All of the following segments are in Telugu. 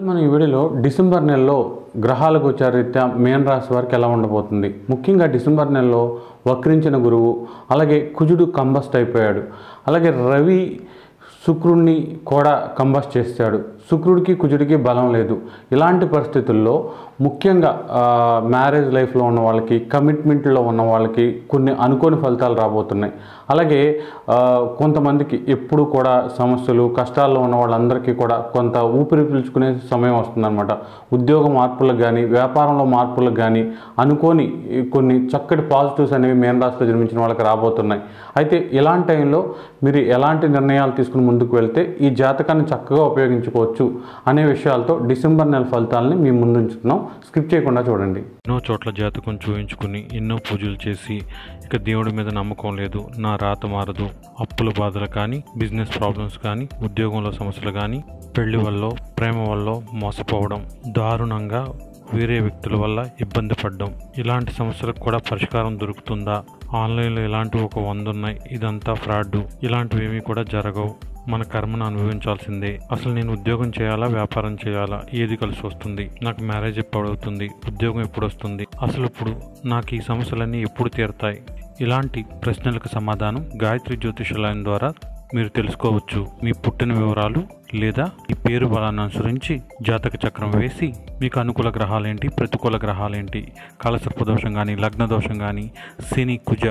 మనం ఈ వీడియోలో డిసెంబర్ నెలలో గ్రహాల గోచారరీత్యా మీన రాశి వారికి ఎలా ఉండబోతుంది. ముఖ్యంగా డిసెంబర్ నెలలో వక్రించిన గురువు, అలాగే కుజుడు కంబస్ట్ అయిపోయాడు, అలాగే రవి శుక్రుడిని కూడా కంబస్ట్ చేశాడు. శుక్రుడికి కుజుడికి బలం లేదు. ఇలాంటి పరిస్థితుల్లో ముఖ్యంగా మ్యారేజ్ లైఫ్లో ఉన్న వాళ్ళకి, కమిట్మెంట్లో ఉన్న వాళ్ళకి కొన్ని అనుకోని ఫలితాలు రాబోతున్నాయి. అలాగే కొంతమందికి ఎప్పుడు కూడా సమస్యలు, కష్టాల్లో ఉన్న వాళ్ళందరికీ కూడా కొంత ఊపిరి పీల్చుకునే సమయం వస్తుందన్నమాట. ఉద్యోగ మార్పులకు కానీ, వ్యాపారంలో మార్పులకు కానీ అనుకోని కొన్ని చక్కటి పాజిటివ్స్ అనేవి మీన రాశిలో జన్మించిన వాళ్ళకి రాబోతున్నాయి. అయితే ఇలాంటి టైంలో మీరు ఎలాంటి నిర్ణయాలు తీసుకుని ముందుకు వెళ్తే ఈ జాతకాన్ని చక్కగా ఉపయోగించుకోవచ్చు అనే విషయాలతో డిసెంబర్ నెల ఫలితాలని మీ ముందు ఉంచుతున్నాం. స్కిప్ చేయకుండా చూడండి. ఎన్నో చోట్ల జాతకం చూయించుకుని ఎన్నో పూజలు చేసి ఇక దేవుడి మీద నమ్మకం లేదు, నా రాత మారదు, అప్పుల బాధలు కానీ, బిజినెస్ ప్రాబ్లమ్స్ కానీ, ఉద్యోగంలో సమస్యలు కానీ, పెళ్లి వల్ల, ప్రేమ వల్ల మోసపోవడం, దారుణంగా వేరే వ్యక్తుల వల్ల ఇబ్బంది పడడం, ఇలాంటి సమస్యలకు కూడా పరిష్కారం దొరుకుతుందా? ఆన్లైన్లో ఇలాంటివి ఒక 100 ఉన్నాయి, ఇదంతా ఫ్రాడ్, ఇలాంటివి ఏమీ కూడా జరగవు, మన కర్మను అనుభవించాల్సిందే, అసలు నేను ఉద్యోగం చేయాలా, వ్యాపారం చేయాలా, ఏది కలిసి వస్తుంది, నాకు మ్యారేజ్ ఎప్పుడు అవుతుంది, ఉద్యోగం ఎప్పుడు వస్తుంది, అసలు ఇప్పుడు నాకు ఈ సమస్యలన్నీ ఎప్పుడు తీరుతాయి, ఇలాంటి ప్రశ్నలకు సమాధానం గాయత్రి జ్యోతిషాలయం ద్వారా మీరు తెలుసుకోవచ్చు. మీ పుట్టిన వివరాలు లేదా ఈ పేరు బలాన్ని అనుసరించి జాతక చక్రం వేసి మీకు అనుకూల గ్రహాలేంటి, ప్రతికూల గ్రహాలేంటి, కాలసర్ప దోషం కానీ, లగ్న దోషం కానీ, శని, కుజ,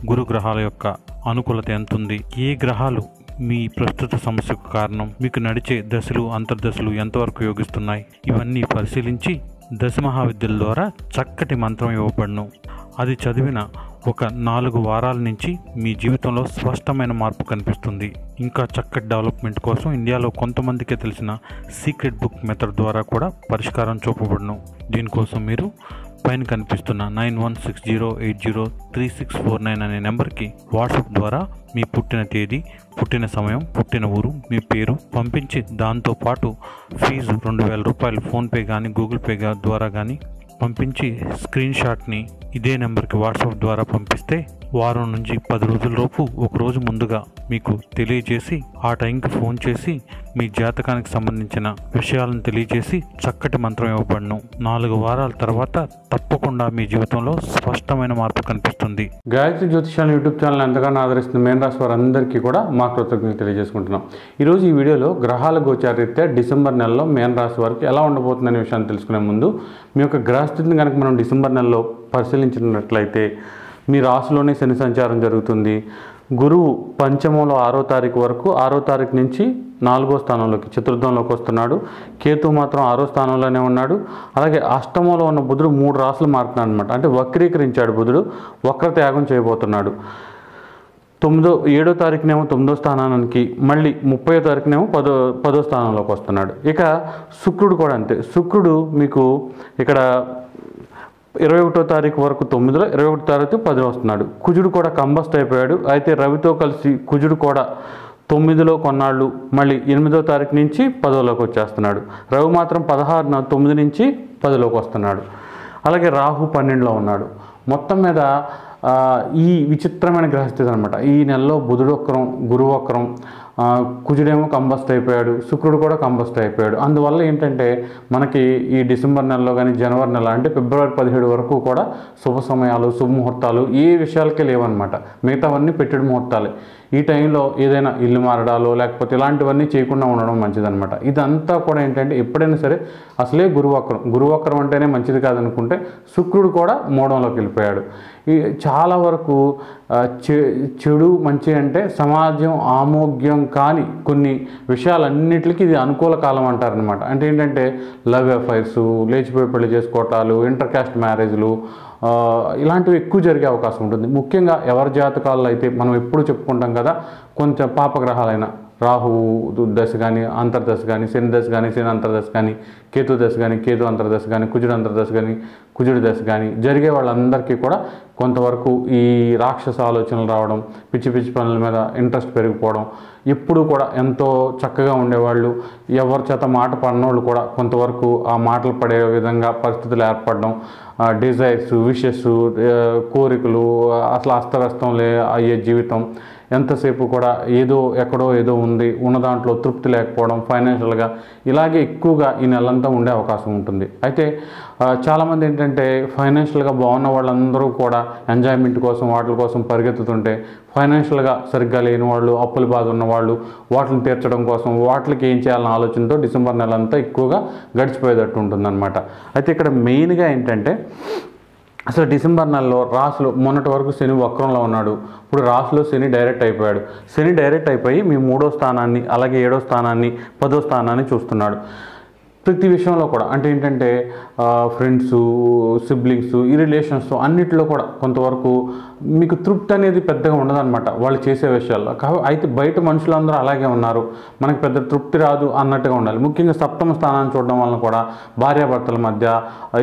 గురు గ్రహాల యొక్క అనుకూలత ఎంత ఉంది, ఏ గ్రహాలు మీ ప్రస్తుత సమస్యకు కారణం, మీకు నడిచే దశలు, అంతర్దశలు ఎంతవరకు యోగిస్తున్నాయి, ఇవన్నీ పరిశీలించి దశమహావిద్యల ద్వారా చక్కటి మంత్రం ఇవ్వబడును. అది చదివిన ఒక 4 వారాల నుంచి మీ జీవితంలో స్పష్టమైన మార్పు కనిపిస్తుంది. ఇంకా చక్కటి డెవలప్మెంట్ కోసం ఇండియాలో కొంతమందికే తెలిసిన సీక్రెట్ బుక్ మెథడ్ ద్వారా కూడా పరిష్కారం చూపబడును. దీనికోసం మీరు పైన కనిపిస్తున్న 9160803649 అనే నెంబర్కి వాట్సాప్ ద్వారా మీ పుట్టిన తేదీ, పుట్టిన సమయం, పుట్టిన ఊరు, మీ పేరు పంపించి దాంతోపాటు ఫీజు 2000 రూపాయలు ఫోన్పే కానీ, గూగుల్ పే ద్వారా కానీ పంపించి స్క్రీన్ షాట్ని ఇదే నెంబర్కి వాట్సాప్ ద్వారా పంపిస్తే వారం నుంచి 10 రోజులలోపు ఒకరోజు ముందుగా మీకు తెలియజేసి ఆ టైంకి ఫోన్ చేసి మీ జాతకానికి సంబంధించిన విషయాలను తెలియజేసి చక్కటి మంత్రం ఇవ్వబడును. 4 వారాల తర్వాత తప్పకుండా మీ జీవితంలో స్పష్టమైన మార్పు కనిపిస్తుంది. గాయత్రి జ్యోతిషాలయం యూట్యూబ్ ఛానల్ ఎంతగానో ఆదరిస్తున్న మీన రాశి వారందరికీ కూడా మా కృతజ్ఞతలు తెలియజేసుకుంటున్నాం. ఈరోజు ఈ వీడియోలో గ్రహాల గోచారరీత్యా డిసెంబర్ నెలలో మీన రాశి వారికి ఎలా ఉండబోతుందనే విషయాన్ని తెలుసుకునే ముందు మీ యొక్క గ్రహస్థితిని కనుక మనం డిసెంబర్ నెలలో పరిశీలించినట్లయితే మీ రాశిలోనే శని సంచారం జరుగుతుంది. గురువు పంచమంలో 6వ తారీఖు వరకు, 6వ తారీఖు నుంచి 4వ స్థానంలోకి, చతుర్థంలోకి వస్తున్నాడు. కేతు మాత్రం 6వ స్థానంలోనే ఉన్నాడు. అలాగే అష్టమంలో ఉన్న బుధుడు 3 రాశులు మారుతున్నాడు అనమాట. అంటే వక్రీకరించాడు బుధుడు, వక్రత్యాగం చేయబోతున్నాడు. 7వ తారీఖునేమో 9వ స్థానానికి, మళ్ళీ 30వ తారీఖునేమో 10వ స్థానంలోకి వస్తున్నాడు. ఇక శుక్రుడు కూడా అంతే. శుక్రుడు మీకు ఇక్కడ 21వ తారీఖు వరకు 9లో, 21వ తారీఖు 10 వస్తున్నాడు. కుజుడు కూడా కంబస్ట్ అయిపోయాడు. అయితే రవితో కలిసి కుజుడు కూడా 9లో కొన్నాళ్ళు, మళ్ళీ 8వ తారీఖు నుంచి 10లోకి వచ్చేస్తున్నాడు. రవి మాత్రం 16న 9 నుంచి 10లోకి వస్తున్నాడు. అలాగే రాహు 12లో ఉన్నాడు. మొత్తం మీద ఈ విచిత్రమైన గ్రహస్థితి అనమాట. ఈ నెలలో బుధుడు వక్రం, గురువు వక్రం, కుజుడేమో కంబస్ట్ అయిపోయాడు, శుక్రుడు కూడా కంబస్ట్ అయిపోయాడు. అందువల్ల ఏంటంటే మనకి ఈ డిసెంబర్ నెలలో కానీ, జనవరి నెల అంటే ఫిబ్రవరి 17 వరకు కూడా శుభ సమయాలు, శుభముహూర్తాలు ఏ విషయాలకే లేవన్నమాట. మిగతావన్నీ పెట్టెడు ముహూర్తాలే. ఈ టైంలో ఏదైనా ఇల్లు మారడాలో లేకపోతే ఇలాంటివన్నీ చేయకుండా ఉండడం మంచిదన్నమాట. ఇదంతా కూడా ఏంటంటే ఎప్పుడైనా సరే అసలే గురువక్రం అంటేనే మంచిది కాదనుకుంటే శుక్రుడు కూడా మూఢంలోకి వెళ్ళిపోయాడు. ఈ చాలా వరకు చెడు మంచి అంటే సమాజం ఆమోగ్యం కానీ కొన్ని విషయాలన్నిటికీ ఇది అనుకూల కాలం అంటారనమాట. అంటే ఏంటంటే లవ్ అఫైర్స్, లేచిపోయి పెళ్లి చేసుకోవటాలు, ఇంటర్ కాస్ట్ మ్యారేజ్లు, ఇలాంటివి ఎక్కువ జరిగే అవకాశం ఉంటుంది. ముఖ్యంగా ఎవరి జాతకాల్లో అయితే మనం ఎప్పుడు చెప్పుకుంటాం కదా, కొంచెం పాపగ్రహాలైన రాహు దశ కానీ, అంతర్దశ కానీ, శని దశ కానీ, శని అంతర్దశ కానీ, కేతు దశ కానీ, కేతు అంతర్దశ కానీ, కుజుడు అంతర్దశ కానీ, కుజుడి దశ కానీ జరిగే వాళ్ళందరికీ కూడా కొంతవరకు ఈ రాక్షస ఆలోచనలు రావడం, పిచ్చి పిచ్చి పనుల మీద ఇంట్రెస్ట్ పెరిగిపోవడం, ఎప్పుడు కూడా ఎంతో చక్కగా ఉండేవాళ్ళు ఎవరి చేత మాట పడినోళ్ళు కూడా కొంతవరకు ఆ మాటలు పడే విధంగా పరిస్థితులు ఏర్పడడం, డిజైర్స్, విషెస్, కోరికలు అసలు అస్తవ్యస్తం అయ్యే జీవితం, ఎంతసేపు కూడా ఎక్కడో ఏదో ఉంది, ఉన్న దాంట్లో తృప్తి లేకపోవడం, ఫైనాన్షియల్గా ఇలాగే ఎక్కువగా ఈ నెలంతా ఉండే అవకాశం ఉంటుంది. అయితే చాలామంది ఏంటంటే ఫైనాన్షియల్గా బాగున్న వాళ్ళందరూ కూడా ఎంజాయ్మెంట్ కోసం వాటి కోసం పరిగెత్తుతుంటే, ఫైనాన్షియల్గా సరిగ్గా లేని వాళ్ళు, అప్పుల బాధ ఉన్నవాళ్ళు వాటిని తీర్చడం కోసం వాటికి ఏం చేయాలన్న ఆలోచనతో డిసెంబర్ నెల అంతా ఎక్కువగా గడిచిపోయేటట్టు ఉంటుందన్నమాట. అయితే ఇక్కడ మెయిన్గా ఏంటంటే అసలు డిసెంబర్ నెలలో రాశిలో మొన్నటి వరకు శని వక్రంలో ఉన్నాడు, ఇప్పుడు రాశిలో శని డైరెక్ట్ అయిపోయాడు. శని డైరెక్ట్ అయిపోయి మీ 3వ స్థానాన్ని, అలాగే 7వ స్థానాన్ని, 10వ స్థానాన్ని చూస్తున్నాడు. ప్రతి విషయంలో కూడా అంటే ఏంటంటే ఫ్రెండ్స్, సిబ్లింగ్స్, ఈ రిలేషన్స్ అన్నిటిలో కూడా కొంతవరకు మీకు తృప్తి అనేది పెద్దగా ఉండదన్నమాట వాళ్ళు చేసే విషయాల్లో. అయితే బయట మనుషులందరూ అలాగే ఉన్నారు, మనకి పెద్ద తృప్తి రాదు అన్నట్టుగా ఉండాలి. ముఖ్యంగా 7వ స్థానాన్ని చూడడం వలన కూడా భార్యాభర్తల మధ్య,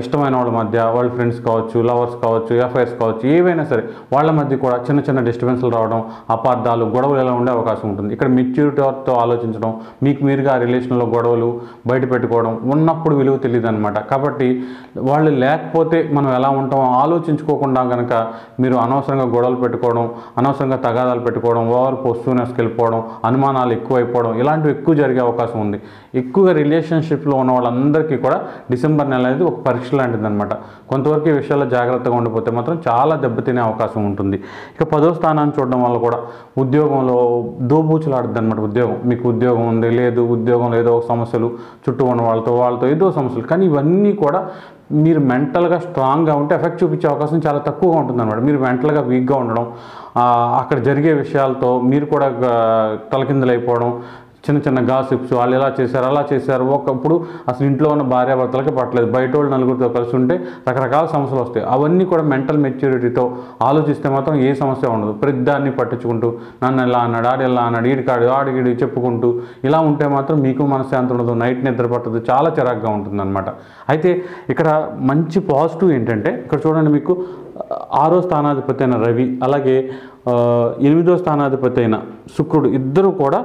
ఇష్టమైన వాళ్ళ మధ్య, వాళ్ళ ఫ్రెండ్స్ కావచ్చు, లవర్స్ కావచ్చు, ఎఫ్ఐఆర్స్ కావచ్చు, ఏవైనా సరే వాళ్ళ మధ్య కూడా చిన్న చిన్న డిస్టర్బెన్స్లు రావడం, అపార్థాలు, గొడవలు ఎలా ఉండే అవకాశం ఉంటుంది. ఇక్కడ మెచ్యూరిటీతో ఆలోచించడం, మీకు మీరుగా ఆ రిలేషన్లో గొడవలు బయట పెట్టుకోవడం, ఉన్నప్పుడు విలువ తెలియదు అనమాట. కాబట్టి వాళ్ళు లేకపోతే మనం ఎలా ఉంటామో ఆలోచించుకోకుండా కనుక మీరు అనవసరంగా గొడవలు పెట్టుకోవడం, అనవసరంగా తగాదాలు పెట్టుకోవడం, ఓవర్ పొస్టివ్నెస్కి వెళ్ళిపోవడం, అనుమానాలు ఎక్కువైపోవడం, ఇలాంటివి ఎక్కువ జరిగే అవకాశం ఉంది. ఎక్కువగా రిలేషన్షిప్లో ఉన్న వాళ్ళందరికీ కూడా డిసెంబర్ నెల అనేది ఒక పరీక్ష లాంటిది అనమాట. కొంతవరకు ఈ విషయాల్లో జాగ్రత్తగా ఉండిపోతే మాత్రం చాలా దెబ్బతినే అవకాశం ఉంటుంది. ఇక 10వ స్థానాన్ని చూడడం వల్ల కూడా ఉద్యోగంలో దోబూచులాడుద్ది అనమాట. ఉద్యోగం మీకు ఉద్యోగం ఉంది, లేదు ఉద్యోగంలో ఏదో ఒక సమస్యలు, చుట్టూ ఉన్న వాళ్ళతో ఏదో సమస్యలు, కానీ ఇవన్నీ కూడా మీరు మెంటల్గా స్ట్రాంగ్గా ఉంటే ఎఫెక్ట్ చూపించే అవకాశం చాలా తక్కువగా ఉంటుందన్నమాట. మీరు మెంటల్గా వీక్గా ఉండడం, అక్కడ జరిగే విషయాలతో మీరు కూడా తలకిందులైపోవడం, చిన్న చిన్న గాసిప్స్, వాళ్ళు ఎలా చేశారు అలా చేశారు, ఒకప్పుడు అసలు ఇంట్లో ఉన్న భార్యాభర్తలకి పట్టలేదు, బయట వాళ్ళు నలుగురితో కలిసి ఉంటే రకరకాల సమస్యలు వస్తాయి. అవన్నీ కూడా మెంటల్ మెచ్యూరిటీతో ఆలోచిస్తే మాత్రం ఏ సమస్య ఉండదు. ప్రతిదాన్ని పట్టించుకుంటూ నన్ను ఎలా అన్నాడు, ఆడు ఎలా అన్నాడు, ఈడికాడు ఆడిగిడి చెప్పుకుంటూ ఇలా ఉంటే మాత్రం మీకు మనశ్శాంతి ఉండదు, నైట్ నిద్ర పట్టదు, చాలా చిరాగ్గా ఉంటుందన్నమాట. అయితే ఇక్కడ మంచి పాజిటివ్ ఏంటంటే ఇక్కడ చూడండి, మీకు 6వ స్థానాధిపతి అయిన రవి, అలాగే 8వ స్థానాధిపతి అయిన శుక్రుడు ఇద్దరు కూడా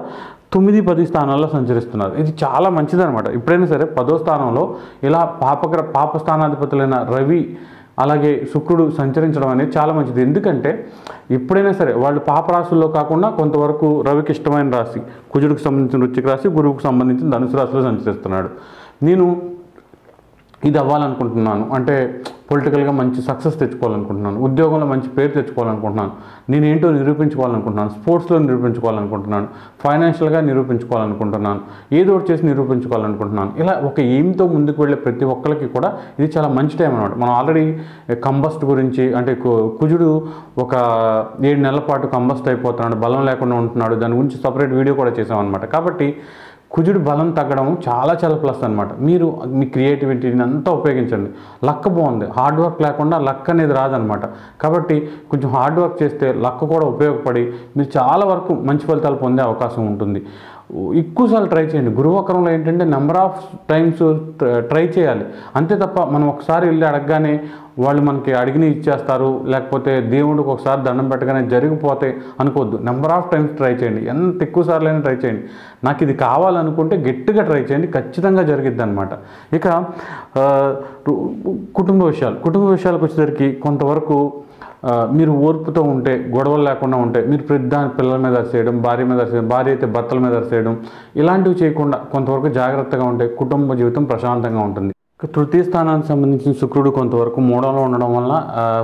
9, 10 స్థానాల్లో సంచరిస్తున్నారు. ఇది చాలా మంచిదన్నమాట. ఎప్పుడైనా సరే 10వ స్థానంలో ఇలా పాప స్థానాధిపతులైన రవి అలాగే శుక్రుడు సంచరించడం అనేది చాలా మంచిది. ఎందుకంటే ఎప్పుడైనా సరే వాళ్ళు పాప రాశుల్లో కాకుండా కొంతవరకు రవికి ఇష్టమైన రాశి, కుజుడికి సంబంధించిన వృశ్చిక రాశి, గురువుకు సంబంధించిన ధనుసు రాశిలో సంచరిస్తున్నాడు. నేను ఇది అవ్వాలనుకుంటున్నాను అంటే పొలిటికల్గా మంచి సక్సెస్ తెచ్చుకోవాలనుకుంటున్నాను, ఉద్యోగంలో మంచి పేరు తెచ్చుకోవాలనుకుంటున్నాను, నేనేంటో నిరూపించుకోవాలనుకుంటున్నాను, స్పోర్ట్స్లో నిరూపించుకోవాలనుకుంటున్నాను, ఫైనాన్షియల్గా నిరూపించుకోవాలనుకుంటున్నాను, ఏదో ఒకటి చేసి నిరూపించుకోవాలనుకుంటున్నాను. ఇలా ఒక ఎయిమ్తో ముందుకు వెళ్ళే ప్రతి ఒక్కరికి కూడా ఇది చాలా మంచి టైం అనమాట. మనం ఆల్రెడీ కంబస్ట్ గురించి అంటే కుజుడు ఒక 7 నెలల పాటు కంబస్ట్ అయిపోతున్నాడు, బలం లేకుండా ఉంటున్నాడు, దాని గురించి సపరేట్ వీడియో కూడా చేసామన్నమాట. కాబట్టి కుజుడు బలం తగ్గడం చాలా చాలా ప్లస్ అనమాట. మీరు మీ క్రియేటివిటీని అంతా ఉపయోగించండి. లక్ బాగుంది, హార్డ్ వర్క్ లేకుండా లక్ అనేది రాదనమాట. కాబట్టి కొంచెం హార్డ్ వర్క్ చేస్తే లక్ కూడా ఉపయోగపడి మీరు చాలా వరకు మంచి ఫలితాలు పొందే అవకాశం ఉంటుంది. ఎక్కువసార్లు ట్రై చేయండి. గురువక్రంలో ఏంటంటే నెంబర్ ఆఫ్ టైమ్స్ ట్రై చేయాలి, అంతే తప్ప మనం ఒకసారి వెళ్ళి అడగగానే వాళ్ళు మనకి అడిగిన ఇచ్చేస్తారు, లేకపోతే దేవుడికి ఒకసారి దండం పెట్టగానే జరిగిపోతే అనుకోవద్దు. నెంబర్ ఆఫ్ టైమ్స్ ట్రై చేయండి, ఎంత ఎక్కువసార్లైనా ట్రై చేయండి. నాకు ఇది కావాలనుకుంటే గట్టిగా ట్రై చేయండి, ఖచ్చితంగా జరిగిద్ది అనమాట. ఇక కుటుంబ విషయాలకు వచ్చేసరికి కొంతవరకు మీరు ఓర్పుతో ఉంటే, గొడవలు లేకుండా ఉంటే, మీరు ప్రతిదాని పిల్లల మీద అరిసేయడం, భార్య మీద అరిసేయడం, భార్య అయితే భర్తల మీద అరిసేయడం, ఇలాంటివి చేయకుండా కొంతవరకు జాగ్రత్తగా ఉంటే కుటుంబ జీవితం ప్రశాంతంగా ఉంటుంది. తృతీయ స్థానానికి సంబంధించిన శుక్రుడు కొంతవరకు 3వ ఉండడం వల్ల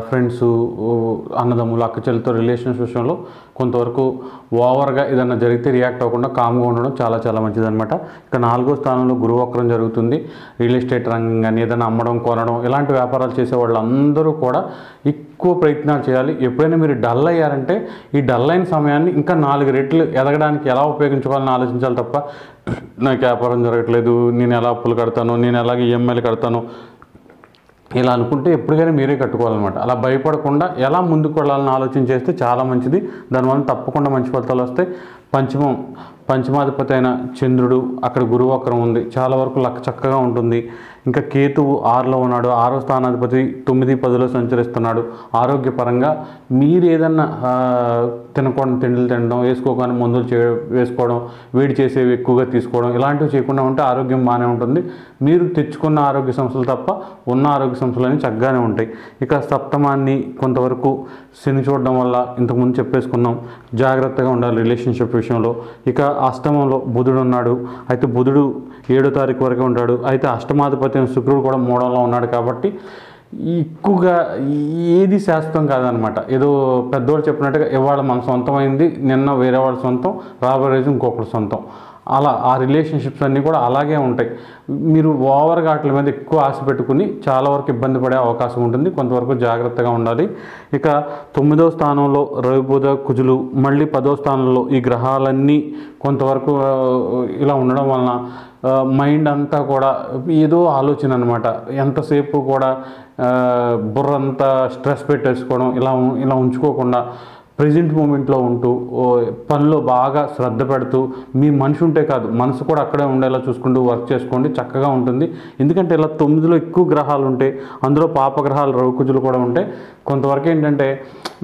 ఫ్రెండ్స్, అన్నదమ్ములు, అక్కచెల్లెలతో రిలేషన్స్ విషయంలో కొంతవరకు ఓవర్గా ఏదన్నా జరిగితే రియాక్ట్ అవ్వకుండా కామ్గా ఉండడం చాలా చాలా మంచిదన్నమాట. ఇక 4వ స్థానంలో గురువక్రం జరుగుతుంది. రియల్ ఎస్టేట్ రంగం కానీ ఏదైనా అమ్మడం, కొనడం ఇలాంటి వ్యాపారాలు చేసే వాళ్ళందరూ కూడా ఎక్కువ ప్రయత్నాలు చేయాలి. ఎప్పుడైనా మీరు డల్ అయ్యారంటే ఈ డల్ అయిన సమయాన్ని ఇంకా 4 రెట్లు ఎదగడానికి ఎలా ఉపయోగించుకోవాలని ఆలోచించాలి తప్ప నాకు వ్యాపారం జరగట్లేదు, నేను ఎలా అప్పులు కడతాను, నేను ఎలాగ ఈఎంఐలు కడతాను ఇలా అనుకుంటే ఎప్పటికైనా మీరే కట్టుకోవాలన్నమాట. అలా భయపడకుండా ఎలా ముందుకు వెళ్ళాలని ఆలోచన చేస్తే చాలా మంచిది. దానివల్ల తప్పకుండా మంచి ఫలితాలు వస్తాయి. పంచమాధిపతి అయిన చంద్రుడు, అక్కడ గురువక్రం ఉంది, చాలా వరకు లక్ చక్కగా ఉంటుంది. ఇంకా కేతువు 6లో ఉన్నాడు, 6వ స్థానాధిపతి 9, 10లో సంచరిస్తున్నాడు. ఆరోగ్యపరంగా మీరు ఏదన్నా తినకూడని తిండిలు తినడం, వేసుకోగానే మందులు వేసుకోవడం, వేడి చేసేవి ఎక్కువగా తీసుకోవడం, ఇలాంటివి చేయకుండా ఉంటే ఆరోగ్యం బాగానే ఉంటుంది. మీరు తెచ్చుకున్న ఆరోగ్య సమస్యలు తప్ప ఉన్న ఆరోగ్య సమస్యలన్నీ చక్కగానే ఉంటాయి. ఇక సప్తమాన్ని కొంతవరకు శని చూడడం వల్ల ఇంతకుముందు చెప్పేసుకున్నాం, జాగ్రత్తగా ఉండాలి రిలేషన్షిప్ విషయంలో. ఇక అష్టమంలో బుధుడు ఉన్నాడు. అయితే బుధుడు 7వ తారీఖు వరకు ఉంటాడు. అయితే అష్టమాధిపతి శుక్రుడు కూడా 3లో ఉన్నాడు. కాబట్టి ఎక్కువగా ఏది శాశ్వతం కాదనమాట. ఏదో పెద్దవాళ్ళు చెప్పినట్టుగా ఇవాళ మన సొంతమైంది, నిన్న వేరే వాళ్ళ సొంతం, రాబోయే రోజు ఇంకొకటి సొంతం. అలా ఆ రిలేషన్షిప్స్ అన్నీ కూడా అలాగే ఉంటాయి. మీరు ఓవర్గా వాటి మీద ఎక్కువ ఆశ పెట్టుకుని చాలా వరకు ఇబ్బంది పడే అవకాశం ఉంటుంది. కొంతవరకు జాగ్రత్తగా ఉండాలి. ఇక 9వ స్థానంలో రవి, బుధ, కుజులు, మళ్ళీ 10వ స్థానంలో ఈ గ్రహాలన్నీ కొంతవరకు ఇలా ఉండడం వలన మైండ్ అంతా కూడా ఏదో ఆలోచన అనమాట. ఎంతసేపు కూడా బుర్రంతా స్ట్రెస్ పెట్టేసుకోవడం, ఇలా ఉంచుకోకుండా ప్రజెంట్ మూమెంట్లో ఉంటూ పనిలో బాగా శ్రద్ధ పెడుతూ, మీ మనిషి ఉంటే కాదు మనసు కూడా అక్కడే ఉండేలా చూసుకుంటూ వర్క్ చేసుకోండి, చక్కగా ఉంటుంది. ఎందుకంటే ఇలా 9లో ఎక్కువ గ్రహాలు ఉంటాయి, అందులో పాపగ్రహాలు రవి, కుజులు కూడా ఉంటాయి. కొంతవరకు ఏంటంటే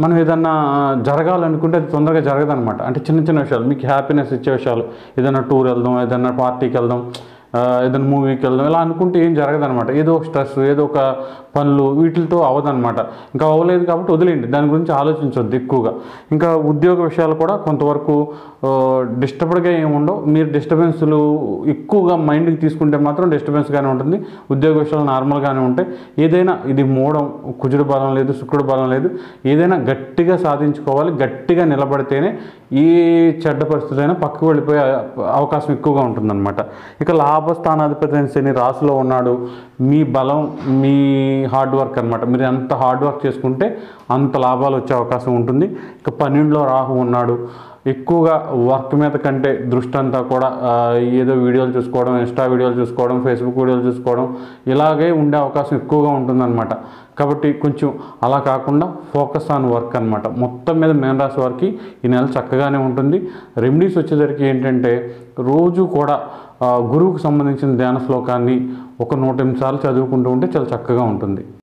మనం ఏదన్నా జరగాలనుకుంటే అది తొందరగా జరగదనమాట. అంటే చిన్న చిన్న విషయాలు, మీకు హ్యాపీనెస్ ఇచ్చే విషయాలు, ఏదైనా టూర్ వెళ్దాం, ఏదైనా పార్టీకి వెళ్దాం, ఏదైనా మూవీకి వెళ్దాం, ఇలా అనుకుంటే ఏం జరగదనమాట. ఏదో ఒక స్ట్రెస్, ఏదో ఒక పనులు, వీటితో అవ్వదనమాట. ఇంకా అవ్వలేదు కాబట్టి వదిలేయండి, దాని గురించి ఆలోచించొద్దు ఎక్కువగా. ఇంకా ఉద్యోగ విషయాలు కూడా కొంతవరకు డిస్టర్బ్డ్గా ఏమి ఉండవు. మీరు డిస్టర్బెన్స్లు ఎక్కువగా మైండ్కి తీసుకుంటే మాత్రం డిస్టర్బెన్స్గానే ఉంటుంది. ఉద్యోగ విషయాలు నార్మల్గానే ఉంటాయి. ఏదైనా ఇది మూడం, కుజుడు బలం లేదు, శుక్రుడు బలం లేదు, ఏదైనా గట్టిగా సాధించుకోవాలి. గట్టిగా నిలబడితేనే ఏ చెడ్డ పరిస్థితి అయినా పక్కకు వెళ్ళిపోయే అవకాశం ఎక్కువగా ఉంటుందన్నమాట. ఇక లాభస్థానాధిపతి అయిన శని రాశిలో ఉన్నాడు. మీ బలం, మీ హార్డ్ వర్క్ అనమాట. మీరు ఎంత హార్డ్ వర్క్ చేసుకుంటే అంత లాభాలు వచ్చే అవకాశం ఉంటుంది. ఇక 12లో రాహు ఉన్నాడు. ఎక్కువగా వర్క్ మీద కంటే దృష్టి అంతా కూడా ఏదో వీడియోలు చూసుకోవడం, ఇన్స్టా వీడియోలు చూసుకోవడం, ఫేస్బుక్ వీడియోలు చూసుకోవడం, ఇలాగే ఉండే అవకాశం ఎక్కువగా ఉంటుందన్నమాట. కాబట్టి కొంచెం అలా కాకుండా ఫోకస్ ఆన్ వర్క్ అనమాట. మొత్తం మీద మీన రాశి వారికి ఈ నెల చక్కగానే ఉంటుంది. రెమెడీస్ వచ్చేసరికి ఏంటంటే రోజు కూడా గురువుకు సంబంధించిన ధ్యాన శ్లోకాన్ని ఒక 108 సార్లు చదువుకుంటూ ఉంటే చాలా చక్కగా ఉంటుంది.